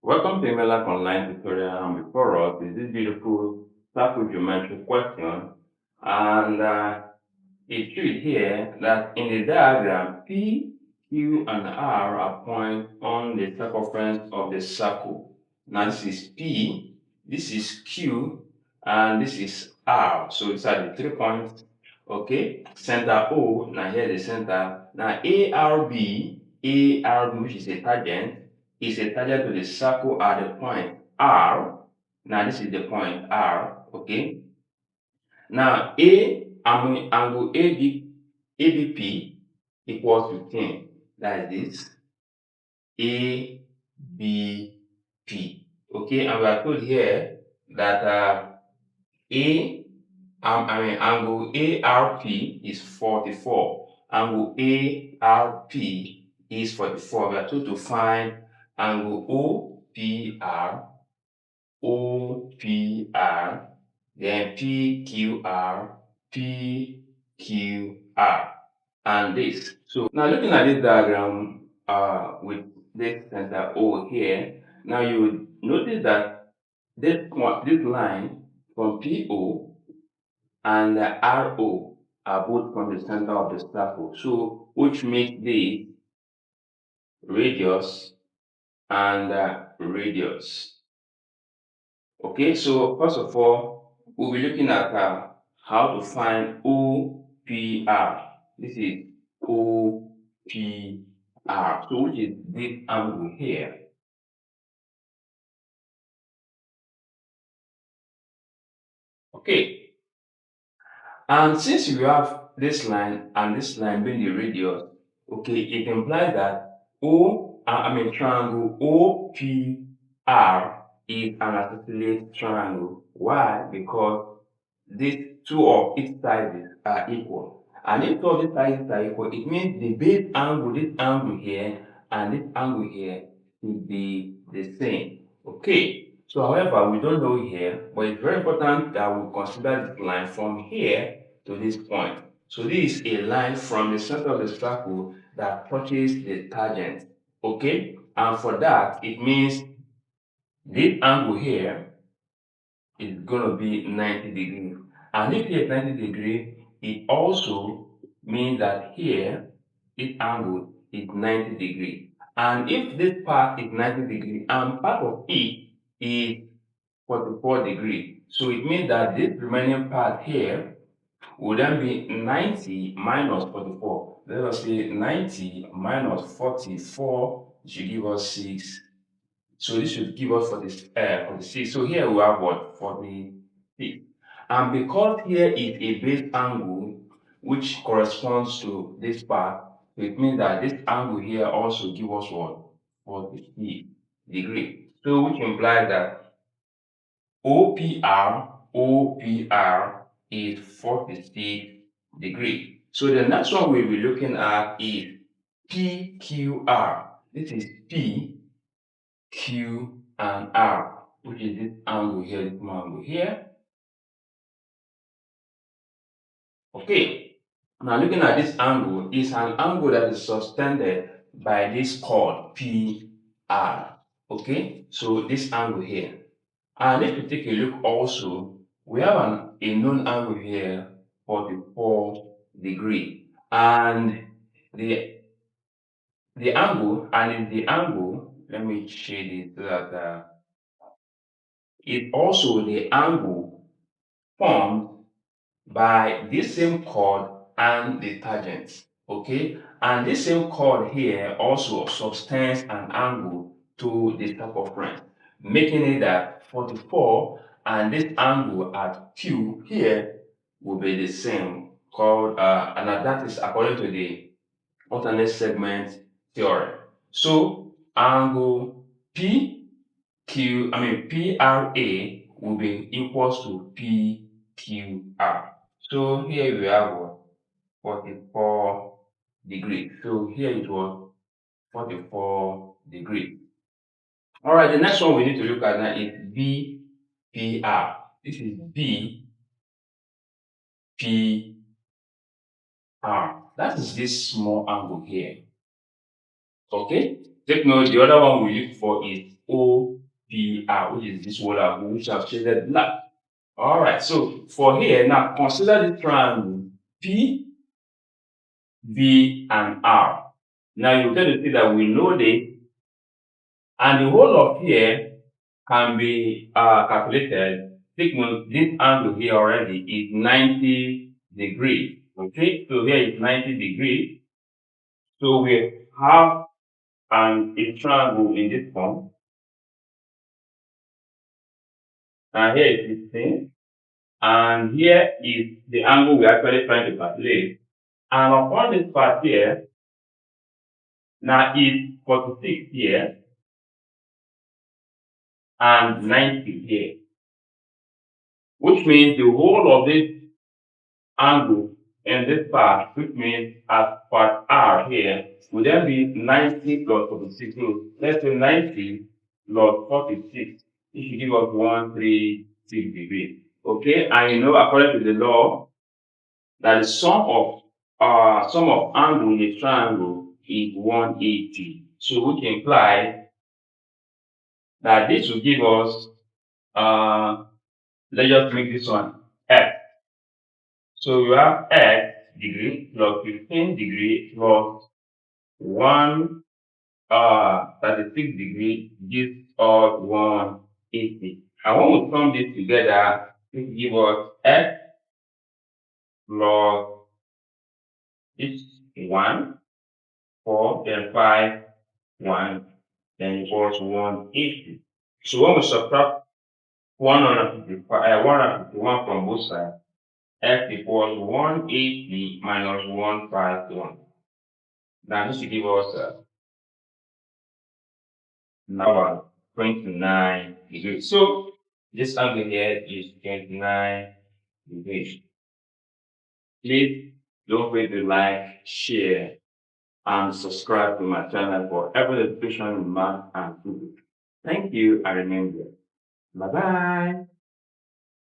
Welcome to Emmelac online tutorial, and before us is this beautiful circle geometry question, and it shows here that in the diagram P, Q, and R are points on the circumference of the circle. Now this is P, this is Q, and this is R. So these are the 3 points. Okay, center O. Now here the center. Now ARB, which is a tangent, is attached to the circle at the point R. Now this is the point R. Okay. Now angle ABP equals to 10. That is this ABP. Okay, and we are told here that angle ARP is 44. Angle ARP is 44. We are told to find angle OPR, then PQR, and this. So now looking at this diagram with this center O here, now you would notice that this line from PO and RO are both from the center of the circle. So which makes this radius and radius. Okay, so first of all, we'll be looking at how to find OPR. This is OPR. So which is this angle here. Okay. And since you have this line and this line being the radius, okay, it implies that triangle OPR is an isosceles triangle. Why? Because these two of its sides are equal. And if two of its sides are equal, it means the base angle, this angle here, and this angle here will be the same. Okay. So however, we don't know here, but it's very important that we consider this line from here to this point. So this is a line from the center of the circle that touches the tangent. Okay. And for that, it means this angle here is going to be 90 degrees. And if here is 90 degrees, it also means that here, this angle is 90 degrees. And if this part is 90 degrees and part of it is 44 degrees, so it means that this remaining part here will then be 90 minus 44. Let us say 90 minus 44 should give us 6. So this should give us 46. So here we have what? 46. And because here is a base angle which corresponds to this part, it means that this angle here also gives us what? 46 degrees. So which implies that OPR is 46 degrees. So the next one we'll be looking at is PQR. This is P, Q, and R, which is this angle here, this angle here. Okay. Now looking at this angle, is an angle that is sustained by this chord PR. Okay, so this angle here. And if you take a look also, we have a known angle here, 44 degrees. And the angle, let me shade it so that it's also the angle formed by this same chord and the tangent. Okay, and this same chord here also subtends an angle to the circumference, making it that 44 and this angle at Q here will be the same, called and that is according to the alternate segment theorem. So angle PRA will be equals to PQR. So here we have 44 degrees. So here it was 44 degrees. All right, the next one we need to look at now is BPR. This is BPR. That is this small angle here. Okay, Take note, the other one we look for is OPR, which is this word which I've shaded black. All right, so for here, now consider the triangle P, V, and R. Now you get to see that we know this, and the whole of here can be calculated. Take note, this angle here already is 90 degrees. Okay, so here is 90 degrees. So we have a triangle in this form, and here is 15, and here is the angle we're actually trying to calculate. And upon this part here, now is 46 here and 90 here, which means the whole of this angle in this part, which means at part R here, will then be 90 plus 46. So let's say 90 plus 46. It should give us 136 degrees. Okay, and you know, according to the law, that the sum of angle in a triangle is 180. So which implies that this will give us let's just make this one x. So you have x degree plus 15 degree plus 36 degree gives us 180. And when we sum this together, it will give us x plus this 1, 4, then 5, 1, then equals 180. So when we subtract 151 from both sides, x equals 180 minus 151. Now this will give us number 29 degrees. So this angle here is 29 degrees. Please don't forget to like, share, and subscribe to my channel for every education in math and physics. Thank you, and remember. Bye bye.